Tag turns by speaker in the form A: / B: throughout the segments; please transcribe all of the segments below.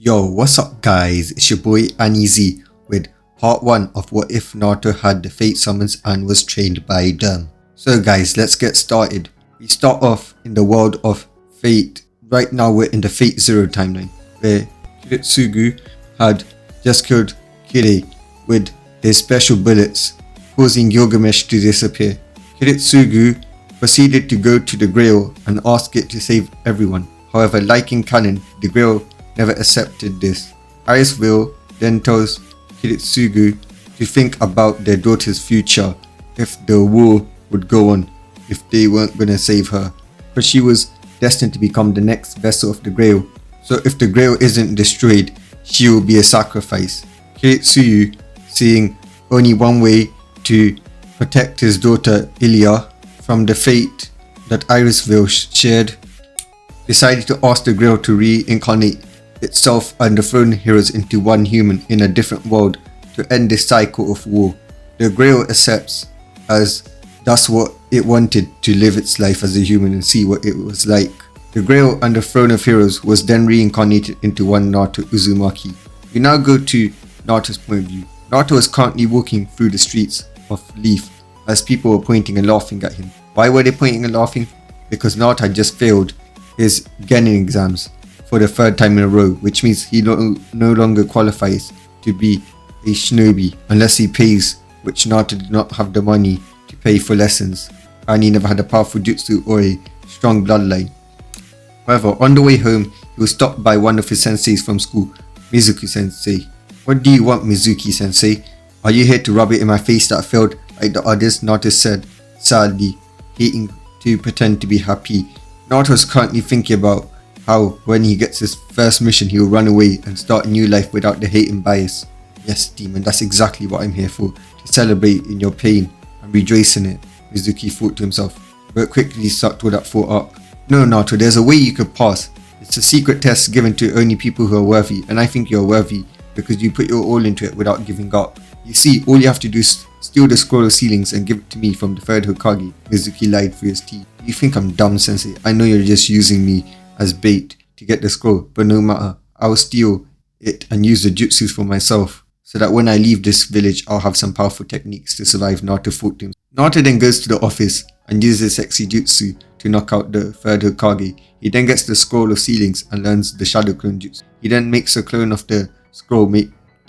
A: Yo, what's up guys? It's your boy Anizi with part 1 of What If Naruto had the Fate Summons and was trained by them. So guys, let's get started. We start off in the world of Fate. Right now we're in the Fate Zero timeline, where Kiritsugu had just killed Kire with his special bullets, causing Gilgamesh to disappear. Kiritsugu proceeded to go to the Grail and ask it to save everyone. However, like in canon, the Grail never accepted this. Irisville then tells Kiritsugu to think about their daughter's future if the war would go on, if they weren't gonna save her, because she was destined to become the next vessel of the Grail. So if the Grail isn't destroyed, she will be a sacrifice. Kiritsugu, seeing only one way to protect his daughter Ilya from the fate that Irisville shared, decided to ask the Grail to reincarnate itself and dethrone heroes into one human in a different world to end this cycle of war. The Grail accepts, as that's what it wanted, to live its life as a human and see what it was like. The Grail and the Throne of Heroes was then reincarnated into one Naruto Uzumaki. We now go to Naruto's point of view. Naruto is currently walking through the streets of Leaf as people were pointing and laughing at him. Why were they pointing and laughing? Because Naruto had just failed his Genin exams for the third time in a row, which means he no longer qualifies to be a shinobi unless he pays, which Naruto did not have the money to pay for lessons, and he never had a powerful jutsu or a strong bloodline. However, on the way home, he was stopped by one of his senseis from school, Mizuki sensei. "What do you want, Mizuki sensei? Are you here to rub it in my face that I failed like the others?" Naruto said, sadly, hating to pretend to be happy. Naruto is currently thinking about how when he gets his first mission he will run away and start a new life without the hate and bias. "Yes, demon, that's exactly what I'm here for, to celebrate in your pain and rejoice in it," Mizuki thought to himself, but quickly sucked all that thought up. "No, Naruto, there's a way you could pass. It's a secret test given to only people who are worthy, and I think you're worthy because you put your all into it without giving up. You see, all you have to do is steal the scroll of ceilings and give it to me from the third Hokage." Mizuki lied through his teeth. "You think I'm dumb, sensei? I know you're just using me as bait to get the scroll, but no matter, I'll steal it and use the jutsus for myself, so that when I leave this village I'll have some powerful techniques to survive," Naruto thought to him. Naruto then goes to the office and uses sexy jutsu to knock out the third Hokage. He then gets the scroll of ceilings and learns the shadow clone jutsu. He then makes a clone of the scroll,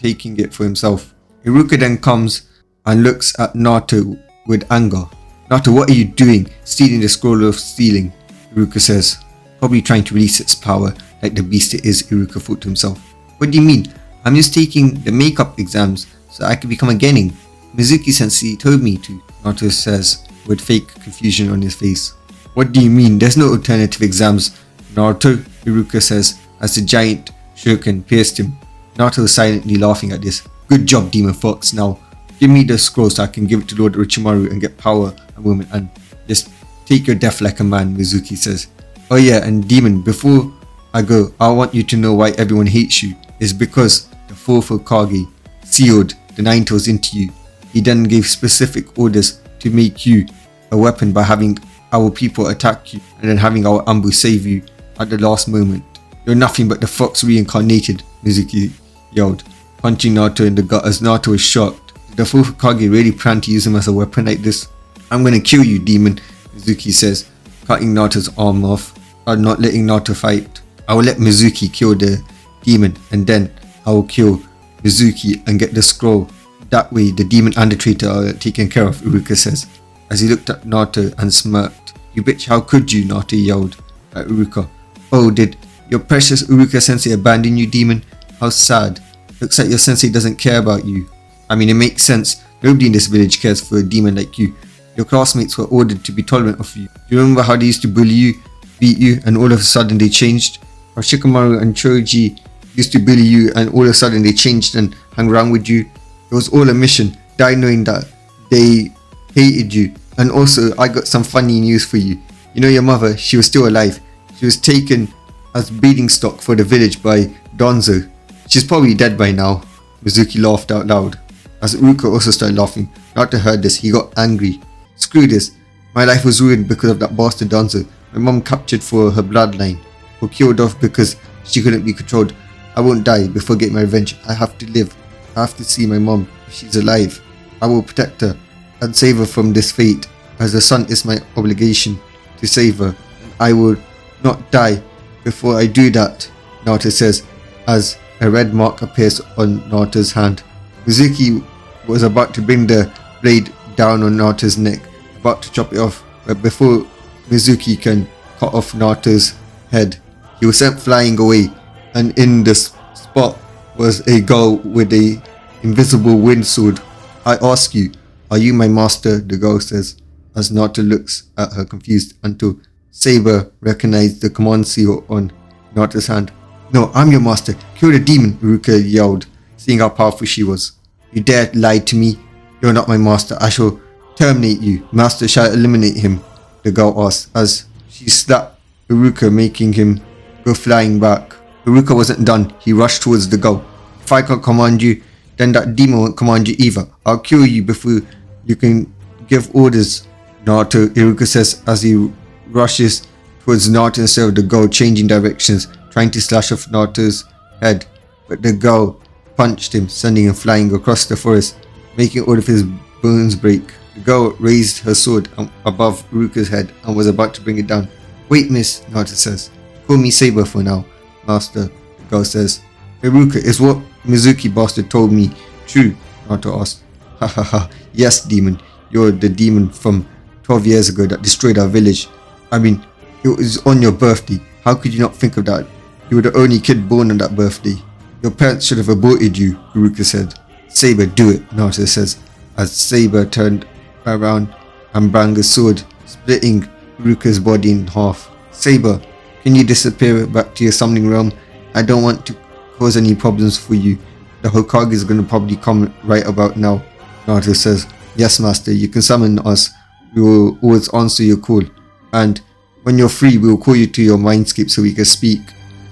A: taking it for himself. Iruka then comes and looks at Naruto with anger. "Naruto, what are you doing? Stealing the scroll of ceiling," Iruka says. "Probably trying to release its power like the beast it is," Iruka thought to himself. "What do you mean? I'm just taking the makeup exams so I can become a genin. Mizuki sensei told me to," Naruto says with fake confusion on his face. "What do you mean? There's no alternative exams, Naruto," Iruka says as the giant shuriken pierced him. Naruto is silently laughing at this. "Good job, Demon Fox. Now give me the scroll so I can give it to Lord Orochimaru and get power and woman, and just take your death like a man," Mizuki says. "Oh yeah, and Demon, before I go, I want you to know why everyone hates you. It's because the fourth Hokage sealed the Nine Tails into you. He then gave specific orders to make you a weapon by having our people attack you and then having our ambush save you at the last moment. You're nothing but the fox reincarnated," Mizuki yelled, punching Naruto in the gut as Naruto was shocked. "Did the fourth Hokage really plan to use him as a weapon like this?" "I'm gonna kill you, Demon," Mizuki says, cutting Naruto's arm off and not letting Naruto fight. "I will let Mizuki kill the demon and then I will kill Mizuki and get the scroll. That way the demon and the traitor are taken care of," Iruka says, as he looked at Naruto and smirked. "You bitch, how could you?" Naruto yelled at Iruka. "Oh, did your precious Iruka sensei abandon you, Demon? How sad. Looks like your sensei doesn't care about you. I mean, it makes sense. Nobody in this village cares for a demon like you. Your classmates were ordered to be tolerant of you. Do you remember how they used to bully you, beat you, and all of a sudden they changed? How Shikamaru and Choji used to bully you and all of a sudden they changed and hung around with you? It was all a mission. Die knowing that they hated you. And also, I got some funny news for you. You know your mother, she was still alive. She was taken as breeding stock for the village by Donzo. She's probably dead by now." Mizuki laughed out loud. As Iruka also started laughing, Naruto heard this. He got angry. "Screw this. My life was ruined because of that bastard Donzo. My mom captured for her bloodline, or killed off because she couldn't be controlled. I won't die before getting my revenge. I have to live. I have to see my mom if she's alive. I will protect her and save her from this fate. As a son, it's my obligation to save her. I will not die before I do that, Naruto says, as a red mark appears on Naruto's hand. Mizuki was about to bring the blade down on Naruto's neck, about to chop it off, but before Mizuki can cut off Naruto's head, he was sent flying away, and in the spot was a girl with a invisible wind sword. I ask you, are you my master? The girl says, as Naruto looks at her confused until Saber recognized the command seal on Naruto's hand. No, I'm your master. Kill the demon, Iruka yelled, seeing how powerful she was. You dare lie to me? You're not my master. I shall terminate you. Master shall eliminate him, the girl asked, as she slapped Iruka, making him go flying back. Iruka wasn't done. He rushed towards the girl. If I can't command you, then that demon won't command you either. I'll kill you before you can give orders, Naruto, Iruka says as he rushes towards Naruto instead of the girl, changing directions, trying to slash off Naruto's head. But the girl punched him, sending him flying across the forest, making all of his bones break. The girl raised her sword above Iruka's head and was about to bring it down. Wait, miss, Naruto says. Call me Saber for now, master, the girl says. Iruka, is what Mizuki bastard told me true? Naruto asked. Ha ha ha, yes, demon. You're the demon from 12 years ago that destroyed our village. I mean, it was on your birthday. How could you not think of that? You were the only kid born on that birthday. Your parents should have aborted you, Iruka said. Saber, do it, Naruto says, as Saber turned around and banged a sword, splitting Iruka's body in half. Saber, can you disappear back to your summoning realm? I don't want to cause any problems for you. The Hokage is going to probably come right about now, Naruto says. Yes, master, you can summon us. We will always answer your call. And when you're free, we will call you to your mindscape so we can speak.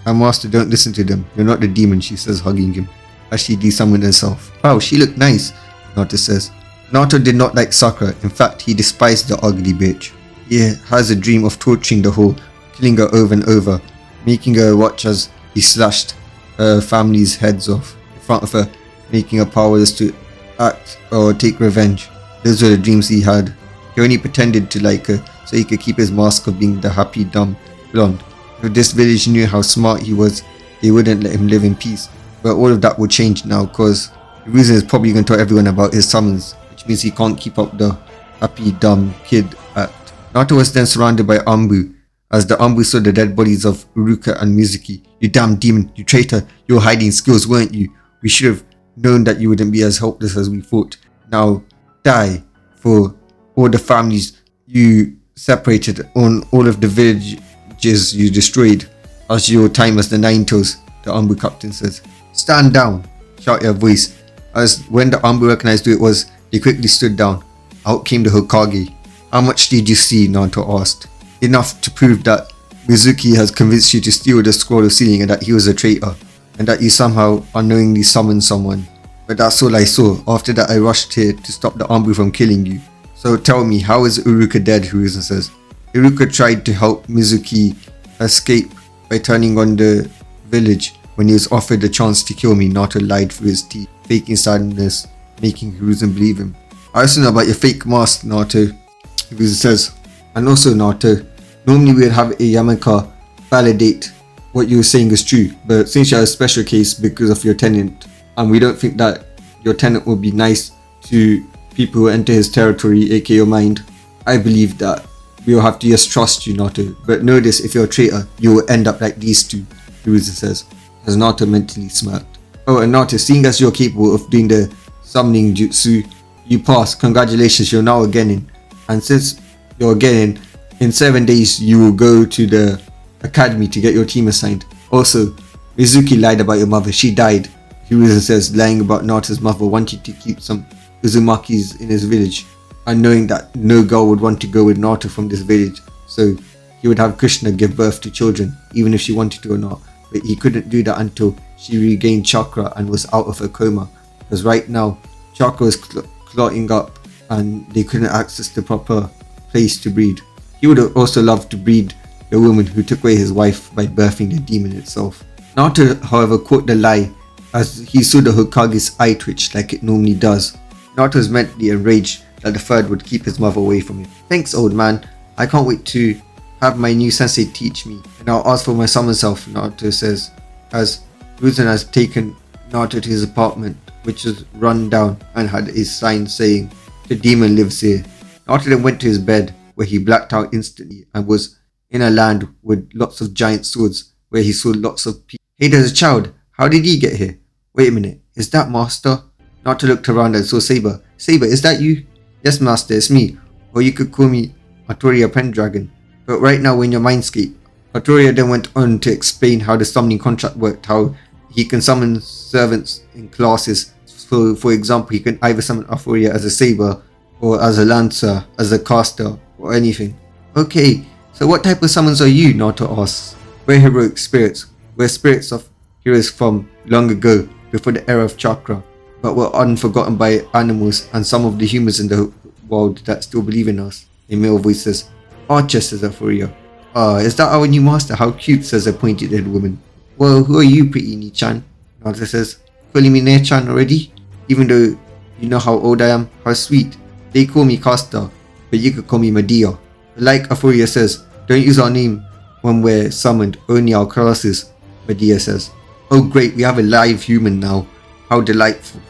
A: And master, don't listen to them. You're not the demon, she says, hugging him, as she desummoned herself. Wow, she looked nice, Naruto says. Naruto did not like Sakura. In fact, he despised the ugly bitch. He has a dream of torturing the whole, killing her over and over, making her watch as he slashed her family's heads off in front of her, making her powerless to act or take revenge. Those were the dreams he had. He only pretended to like her so he could keep his mask of being the happy, dumb blonde. If this village knew how smart he was, they wouldn't let him live in peace. But all of that will change now, because the reason is probably going to tell everyone about his summons, which means he can't keep up the happy, dumb kid act. Naruto was then surrounded by Anbu, as the Anbu saw the dead bodies of Iruka and Mizuki. You damn demon, you traitor, you were hiding skills, weren't you? We should have known that you wouldn't be as helpless as we thought. Now die for all the families you separated, on all of the villages you destroyed, as your time as the Nine Tails, the Anbu captain says. Stand down, shouted a voice, as when the Anbu recognized who it was, they quickly stood down. Out came the Hokage. How much did you see? Naruto asked. Enough to prove that Mizuki has convinced you to steal the scroll of sealing and that he was a traitor, and that you somehow unknowingly summoned someone. But that's all I saw. After that, I rushed here to stop the Anbu from killing you. So tell me, how is Iruka dead? Hiruzen says. Iruka tried to help Mizuki escape by turning on the village when he was offered the chance to kill me. Naruto lied through his teeth, faking sadness, making Hiruzen believe him. I also know about your fake mask, Naruto, Hiruzen says. And also, Naruto, normally we would have a Yamaka validate what you were saying is true, but since you're a special case because of your tenant, and we don't think that your tenant will be nice to people who enter his territory, aka your mind, I believe that we will have to just trust you, Naruto. But know this, if you're a traitor, you will end up like these two, Hiruzen says, as Naruto mentally smirked. Oh, and Naruto, seeing as you're capable of doing the summoning jutsu, you passed. Congratulations, you're now a genin. And since you're a genin, in 7 days you will go to the academy to get your team assigned. Also, Mizuki lied about your mother. She died. Hiruzen says, lying about Naruto's mother wanting to keep some Uzumakis in his village, and knowing that no girl would want to go with Naruto from this village, so he would have Kushina give birth to children, even if she wanted to or not. But he couldn't do that until she regained chakra and was out of her coma, because right now chakra was clotting up and they couldn't access the proper place to breed. He would have also loved to breed the woman who took away his wife by birthing the demon itself. Naruto, however, caught the lie as he saw the Hokage's eye twitch like it normally does. Naruto was mentally enraged that the third would keep his mother away from him. "Thanks, old man. I can't wait to have my new sensei teach me, and I'll ask for my summon self," Naruto says, as Ruzan has taken Naruto to his apartment, which was run down and had a sign saying, "The demon lives here." Naruto then went to his bed, where he blacked out instantly and was in a land with lots of giant swords, where he saw lots of people. "Hey, there's a child. How did he get here? Wait a minute, is that Master?" Naruto looked around and saw Saber. "Saber, is that you?" "Yes, Master, it's me. Or you could call me Artoria Pendragon. But right now we're in your mindscape." Artoria then went on to explain how the summoning contract worked, how he can summon servants in classes. So, for example, he can either summon Artoria as a Saber, or as a Lancer, as a caster, or anything. "Okay, so what type of summons are you?" Naruto asks. "We're heroic spirits. We're spirits of heroes from long ago, before the era of chakra, but were unforgotten by animals and some of the humans in the world that still believe in us." A male voice says, "Archer," says Artoria. Is that our new master? How cute," says a pointed-head woman. "Well, who are you, pretty Ni-chan?" Naruto says, "Calling me Ne-chan already? Even though you know how old I am? How sweet. They call me Caster, but you could call me Medea." Like Artoria says, "Don't use our name when we're summoned, only our classes," Medea says. "Oh great, we have a live human now. How delightful."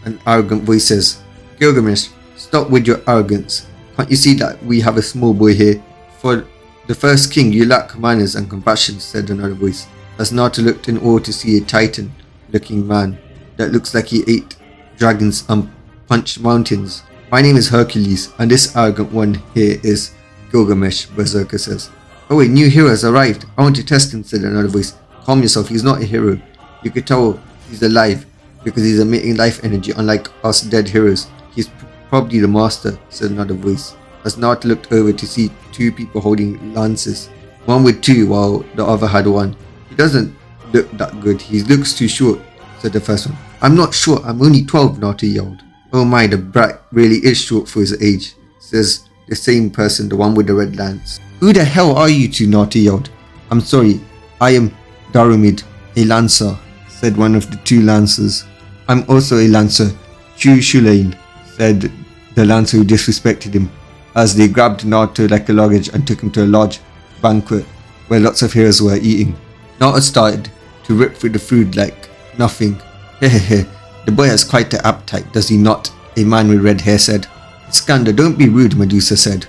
A: An arrogant voice says, "Gilgamesh, stop with your arrogance. Can't you see that we have a small boy here? For the first king, you lack manners and compassion," said another voice, as Naruto looked in awe to see a titan-looking man that looks like he ate dragons and punched mountains. "My name is Hercules, and this arrogant one here is Gilgamesh," Berserker says. "Oh, a new hero has arrived. I want to test him," said another voice. "Calm yourself, he's not a hero. You could tell he's alive because he's emitting life energy, unlike us dead heroes. He's probably the master," said another voice, as Naruto looked over to see two people holding lances, one with two while the other had one. "He doesn't look that good. He looks too short," said the first one. "I'm not short, I'm only 12, Naruto yelled. "Oh my, the brat really is short for his age," says the same person, the one with the red lance. "Who the hell are you two?" Naruto yelled. "I'm sorry, I am Darumid, a lancer," said one of the two lancers. "I'm also a lancer, Shulane," said the lancer who disrespected him, as they grabbed Naruto like a luggage and took him to a large banquet where lots of heroes were eating. Naruto started to rip through the food like nothing. "Hehehe, the boy has quite an appetite, does he not?" a man with red hair said. "Iskander, don't be rude," Medusa said.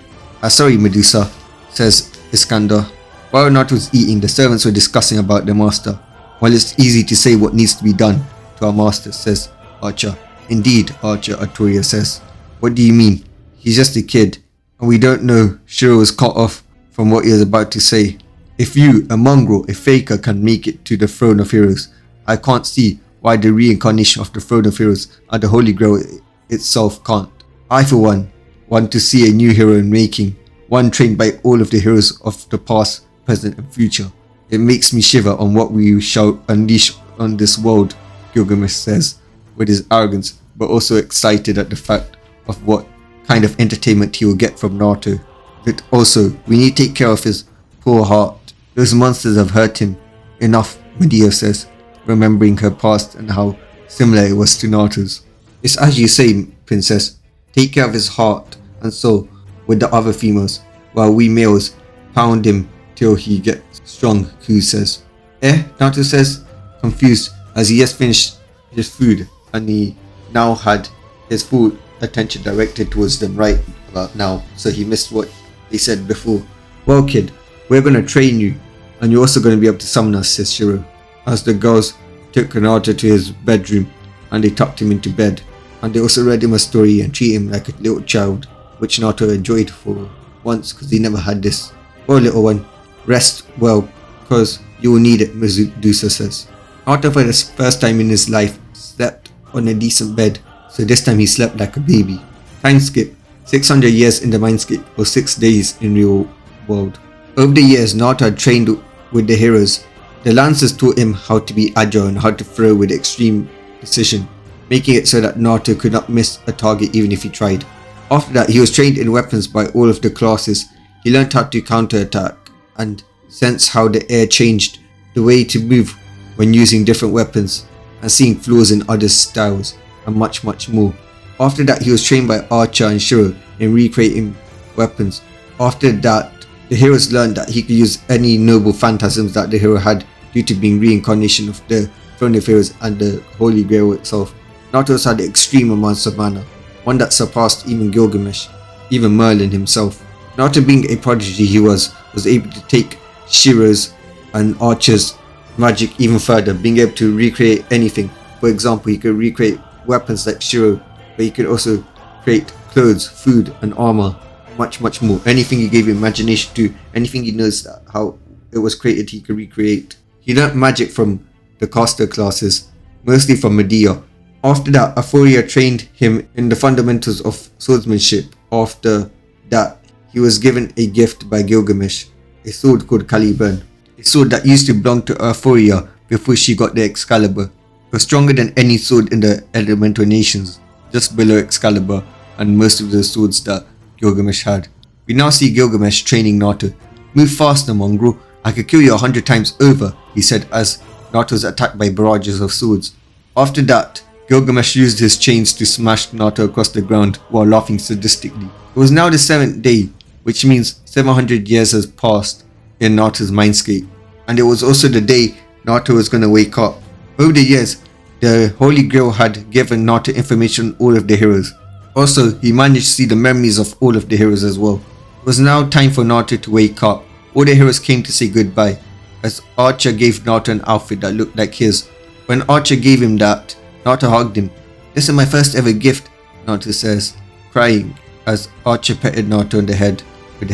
A: Sorry, Medusa," says Iskander. While Naruto was eating, the servants were discussing about their master. "Well, it's easy to say what needs to be done to our master," says Archer. "Indeed, Archer," Artoria says. "What do you mean? He's just a kid, and we don't know." Shiro was cut off from what he was about to say. "If you, a mongrel, a faker, can make it to the throne of heroes, I can't see why the reincarnation of the throne of heroes and the Holy Grail itself can't. I, for one, want to see a new hero in making, one trained by all of the heroes of the past, present and future. It makes me shiver on what we shall unleash on this world," Gilgamesh says, with his arrogance, but also excited at the fact of what kind of entertainment he will get from Naruto. But also, we need to take care of his poor heart. Those monsters have hurt him enough, Medea says, remembering her past and how similar it was to Naruto's. "It's as you say, princess. Take care of his heart and soul with the other females, while we males pound him till he gets strong," Ku says. Naruto says, confused, as he just finished his food and he now had his full attention directed towards them right about now, so he missed what they said before. "Well, kid, we're gonna train you, and you're also gonna be able to summon us," says Shiro, as the girls took Naruto to his bedroom and they tucked him into bed, and they also read him a story and treated him like a little child, which Naruto enjoyed for once because he never had this. "Well, little one, rest well, because you will need it," Medusa says. Naruto, for the first time in his life, slept on a decent bed, so this time he slept like a baby. Time skip, 600 years in the mindscape, or 6 days in real world. Over the years, Naruto had trained with the heroes. The lancers taught him how to be agile and how to throw with extreme precision, making it so that Naruto could not miss a target even if he tried. After that, he was trained in weapons by all of the classes. He learned how to counterattack and sense how the air changed the way to move when using different weapons and seeing flaws in others' styles, and much more. After that, he was trained by Archer and Shiro in recreating weapons. After that, the heroes learned that he could use any noble phantasms that the hero had due to being reincarnation of the Throne of Heroes and the Holy Grail itself. Naruto also had extreme amounts of mana, one that surpassed even Gilgamesh, even Merlin himself. Naruto, being a prodigy he was able to take Shiro's and Archer's magic even further, being able to recreate anything. For example, he could recreate weapons like Shiro, but he could also create clothes, food and armor, much more. Anything he gave imagination to, anything he knows that how it was created, he could recreate. He learnt magic from the caster classes, mostly from Medea. After that, Aphoria trained him in the fundamentals of swordsmanship. After that, he was given a gift by Gilgamesh, a sword called Caliban, a sword that used to belong to Aphoria before she got the Excalibur. It was stronger than any sword in the elemental nations, just below Excalibur and most of the swords that Gilgamesh had. We now see Gilgamesh training Naruto. "Move faster, mongrel. I could kill you 100 times over," he said as Naruto was attacked by barrages of swords. After that, Gilgamesh used his chains to smash Naruto across the ground while laughing sadistically. It was now the 7th day, which means 700 years has passed in Naruto's mindscape, and it was also the day Naruto was going to wake up. Over the years, the Holy Grail had given Naruto information on all of the heroes. Also, he managed to see the memories of all of the heroes as well. It was now time for Naruto to wake up. All the heroes came to say goodbye, as Archer gave Naruto an outfit that looked like his. When Archer gave him that, Naruto hugged him. "This is my first ever gift," Naruto says, crying as Archer petted Naruto on the head with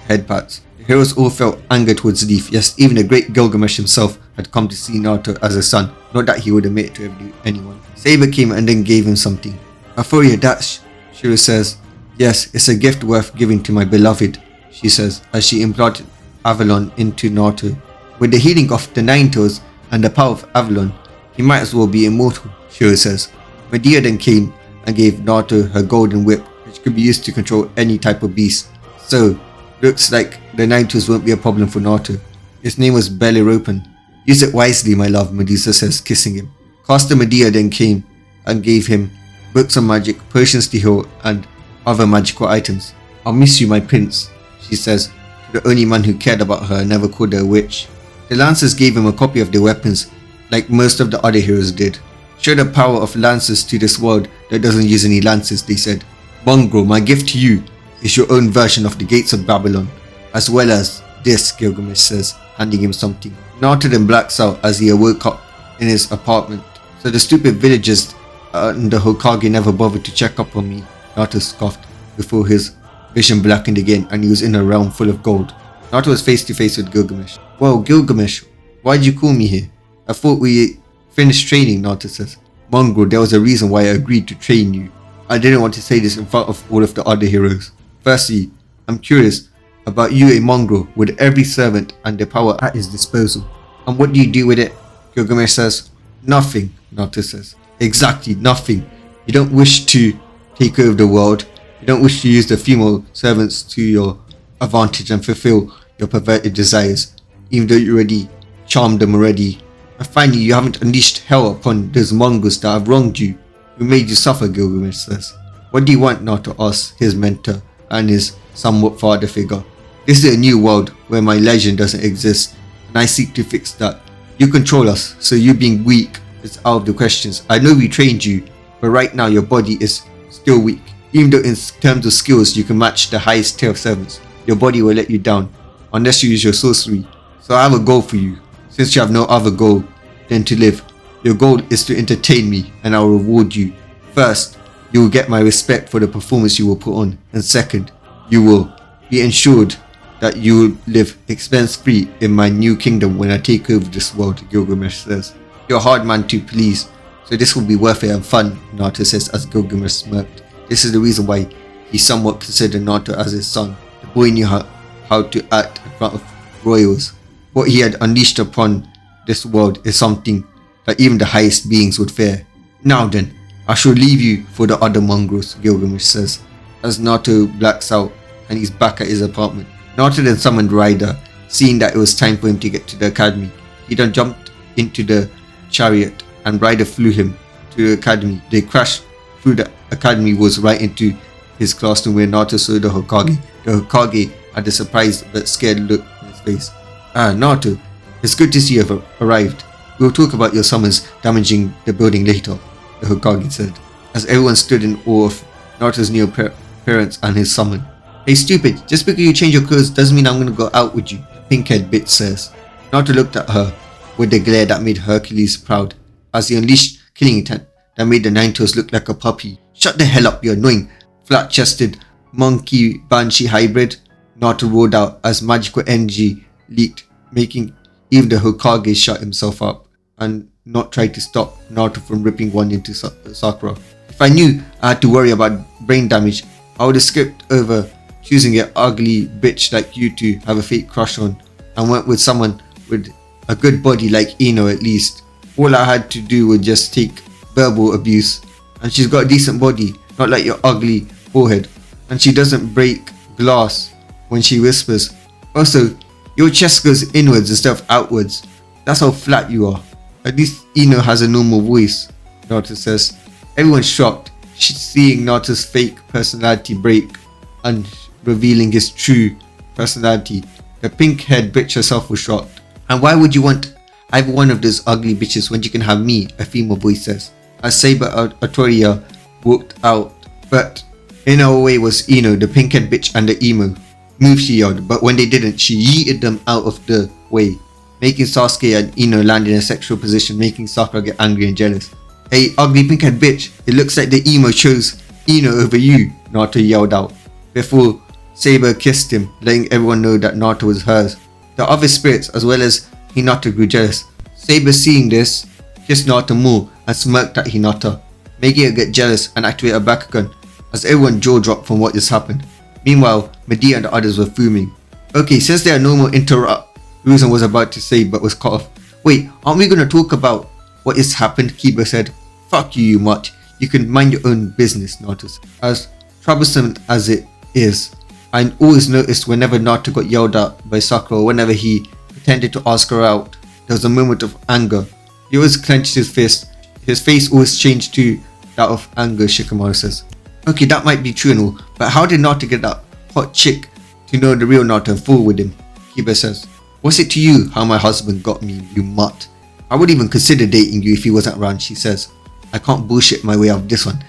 A: head pats. The heroes all felt anger towards Leaf. Yes, even the great Gilgamesh himself had come to see Naruto as a son, not that he would admit it to anyone. Saber came and then gave him something. "Aphoria, that's," Shiro says. "Yes, it's a gift worth giving to my beloved," she says as she implanted Avalon into Naruto. "With the healing of the Nine Tails and the power of Avalon, he might as well be immortal," Shiro says. Medea then came and gave Naruto her golden whip, which could be used to control any type of beast. So, looks like the Nine Tails won't be a problem for Naruto. His name was Bellerophon. "Use it wisely, my love," Medusa says, kissing him. Caster Medea then came and gave him books of magic, potions to heal, and other magical items. "I'll miss you, my prince," she says, to the only man who cared about her and never called her a witch. The Lancers gave him a copy of their weapons, like most of the other heroes did. "Show the power of Lancers to this world that doesn't use any lances," they said. "Mongrel, my gift to you is your own version of the gates of Babylon, as well as this," Gilgamesh says, handing him something. Naruto then blacks out as he awoke up in his apartment. "So the stupid villagers and the Hokage never bothered to check up on me," Naruto scoffed before his vision blackened again and he was in a realm full of gold. Naruto was face to face with Gilgamesh. "Well, Gilgamesh, why'd you call me here? I thought we finished training," Naruto says. "Mongrel, there was a reason why I agreed to train you. I didn't want to say this in front of all of the other heroes. Firstly, I'm curious about you, a mongrel with every servant and the power at his disposal. And what do you do with it?" Gilgamesh says. "Nothing," Naruto says. "Exactly, nothing. You don't wish to take over the world. You don't wish to use the female servants to your advantage and fulfill your perverted desires, even though you already charmed them already. And finally, you haven't unleashed hell upon those mongrels that have wronged you, who made you suffer," Gilgamesh says. "What do you want?" Naruto asks his mentor and his somewhat father figure. "This is a new world where my legend doesn't exist, and I seek to fix that. You control us, so you being weak is out of the questions. I know we trained you, but right now your body is still weak. Even though in terms of skills you can match the highest tier of servants, your body will let you down, unless you use your sorcery. So I have a goal for you, since you have no other goal than to live. Your goal is to entertain me, and I will reward you. First, you will get my respect for the performance you will put on, and second, you will be ensured that you will live expense-free in my new kingdom when I take over this world," Gilgamesh says. "You're a hard man to please, so this will be worth it and fun," Naruto says as Gilgamesh smirked. This is the reason why he somewhat considered Naruto as his son. The boy knew how to act in front of royals. What he had unleashed upon this world is something that even the highest beings would fear. "Now then, I shall leave you for the other mongrels," Gilgamesh says, as Naruto blacks out and he's back at his apartment. Naruto then summoned Ryder, seeing that it was time for him to get to the academy. He then jumped into the chariot and rider flew him to the academy. They crashed through the academy walls right into his classroom where Naruto saw the Hokage. The Hokage had a surprised but scared look on his face. "Ah, Naruto, it's good to see you have arrived. We'll talk about your summons damaging the building later," the Hokage said, as everyone stood in awe of Naruto's new appearance and his summon. "Hey stupid, just because you change your clothes doesn't mean I'm gonna go out with you," the pink-haired bitch says. Naruto looked at her with a glare that made Hercules proud, as he unleashed killing intent that made the Nine-Tails look like a puppy. "Shut the hell up, you annoying flat-chested monkey banshee hybrid," Naruto roared out as magical energy leaked, making even the Hokage shut himself up and not try to stop Naruto from ripping one into Sakura. "If I knew I had to worry about brain damage, I would have skipped over choosing an ugly bitch like you to have a fake crush on and went with someone with a good body like Ino at least. All I had to do was just take verbal abuse. And she's got a decent body, not like your ugly forehead. And she doesn't break glass when she whispers. Also, your chest goes inwards instead of outwards. That's how flat you are. At least Ino has a normal voice," Naruto says. Everyone's shocked, seeing Naruto's fake personality break and revealing his true personality. The pink-haired bitch herself was shocked. "And why would you want either one of those ugly bitches when you can have me?" a female voice says, as Saber Atoria walked out. But in her way was Ino, the pink-haired bitch, and the emo. "Move," she yelled, but when they didn't, she yeeted them out of the way, making Sasuke and Ino land in a sexual position, making Sakura get angry and jealous. "Hey, ugly pink-haired bitch, it looks like the emo chose Ino over you," Naruto yelled out, before Saber kissed him, letting everyone know that Naruto was hers. The other spirits, as well as Hinata, grew jealous. Saber, seeing this, kissed Naruto more and smirked at Hinata, making her get jealous and activate her Bakugan, as everyone jaw-dropped from what just happened. Meanwhile, Medea and the others were fuming. "Okay, since there are no more interrupt," Ruzan was about to say but was cut off. "Wait, aren't we gonna talk about what has happened?" Kiba said. "Fuck you, mutt. You can mind your own business," Naruto said. As troublesome as it is, I always noticed whenever Naruto got yelled at by Sakura or whenever he pretended to ask her out, there was a moment of anger. He always clenched his fist. His face always changed to that of anger, Shikamaru says. "Okay, that might be true and all, but how did Naruto get that hot chick to know the real Naruto and fool with him?" Kiba says. "What's it to you how my husband got me, you mutt? I wouldn't even consider dating you if he wasn't around," she says. "I can't bullshit my way out of this one.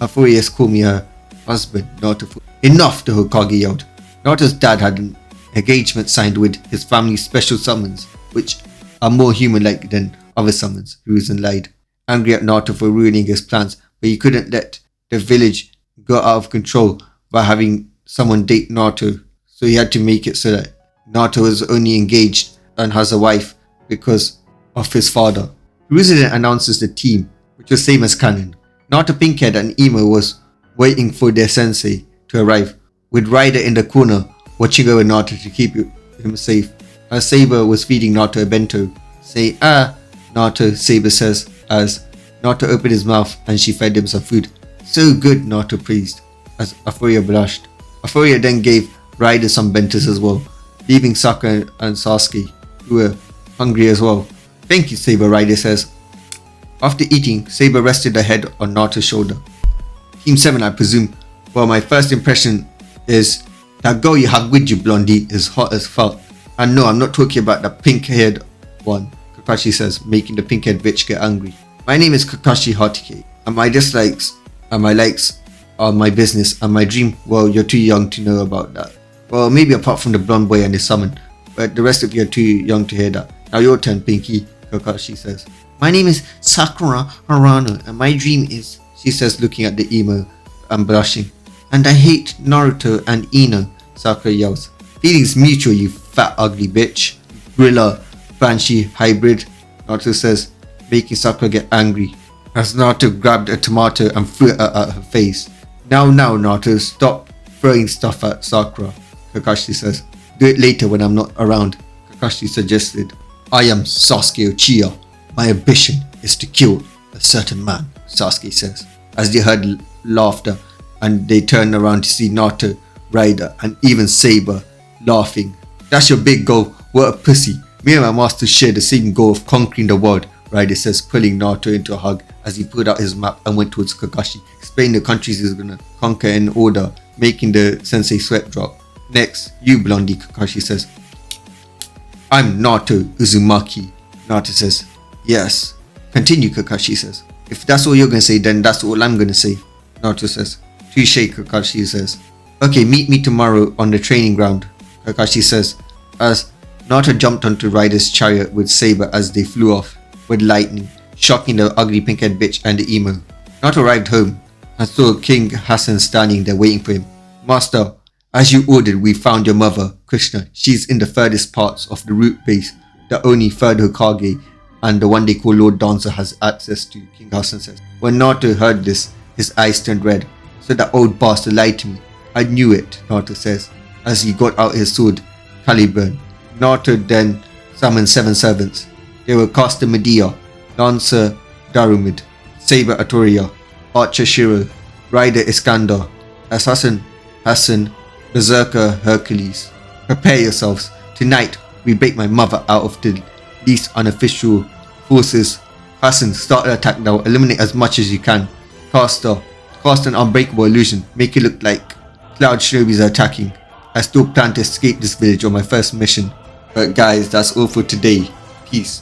A: Furious called me her husband, Naruto." "Enough," the Hokage yelled. Naruto's dad had an engagement signed with his family's special summons, which are more human-like than other summons, Ruzan lied, angry at Naruto for ruining his plans, but he couldn't let the village go out of control by having someone date Naruto, so he had to make it so that Naruto was only engaged and has a wife because of his father. Ruzan then announces the team, which was same as canon. Naruto, Pinkhead and Emo was waiting for their sensei to arrive, with Ryder in the corner watching over Naruto to keep him safe, as Saber was feeding Naruto a bento. "Say Naruto," Saber says, as Naruto opened his mouth and she fed him some food. "So good," Naruto praised, as Afuria blushed. Afuria then gave Ryder some bentos as well, leaving Sakura and Sasuke, who were hungry as well. "Thank you, Saber," Ryder says. After eating, Saber rested her head on Naruto's shoulder. "Team 7, I presume. Well, my first impression is that girl you have with you, Blondie, is hot as fuck. And no, I'm not talking about the pink-haired one," Kakashi says, making the pink-haired bitch get angry. "My name is Kakashi Hatake, and my dislikes and my likes are my business, and my dream, well, you're too young to know about that. Well, maybe apart from the blonde boy and his summon, but the rest of you are too young to hear that. Now your turn, Pinky," Kakashi says. "My name is Sakura Harano, and my dream is," she says, looking at the emo and blushing. "And I hate Naruto and Ino," Sakura yells. "Feelings mutual, you fat ugly bitch. Gorilla Banshee hybrid," Naruto says, making Sakura get angry, as Naruto grabbed a tomato and threw it at her face. Now, Naruto, stop throwing stuff at Sakura," Kakashi says. "Do it later when I'm not around," Kakashi suggested. "I am Sasuke Uchiha. My ambition is to kill a certain man," Sasuke says, as they heard laughter and they turned around to see Naruto, Ryder and even Saber laughing. "That's your big goal. What a pussy. Me and my master share the same goal of conquering the world, Ryder says, pulling Naruto into a hug as he pulled out his map and went towards Kakashi, explaining the countries he's gonna conquer in order, making the sensei sweat drop. Next, you blondie, Kakashi says. I'm Naruto Uzumaki, Naruto says. Yes. Continue, Kakashi says. If that's all you're gonna say, then that's all I'm gonna say, Naruto says. Touche, Kakashi says. Okay, meet me tomorrow on the training ground, Kakashi says, as Naruto jumped onto Ryder's chariot with Saber as they flew off with lightning, shocking the ugly pink-haired bitch and the emo. Naruto arrived home and saw King Hassan standing there waiting for him. Master, as you ordered, we found your mother, Kushina. She's in the furthest parts of the root base, the only third Hokage and the one they call Lord Dancer has access to, King Hassan says. When Naruto heard this, his eyes turned red. So that old bastard lied to me. I knew it, Naruto says, as he got out his sword, Caliburn. Naruto then summoned 7 servants. They were Caster Medea, Dancer Darumid, Saber Atoria, Archer Shiro, Rider Iskandar, Assassin Hassan, Berserker Hercules. Prepare yourselves. Tonight, we break my mother out of the least unofficial forces. Hassan, start an attack now. Eliminate as much as you can. Caster, cast an unbreakable illusion. Make it look like Cloud Shinobis are attacking. I still plan to escape this village on my first mission. But guys, that's all for today. Peace.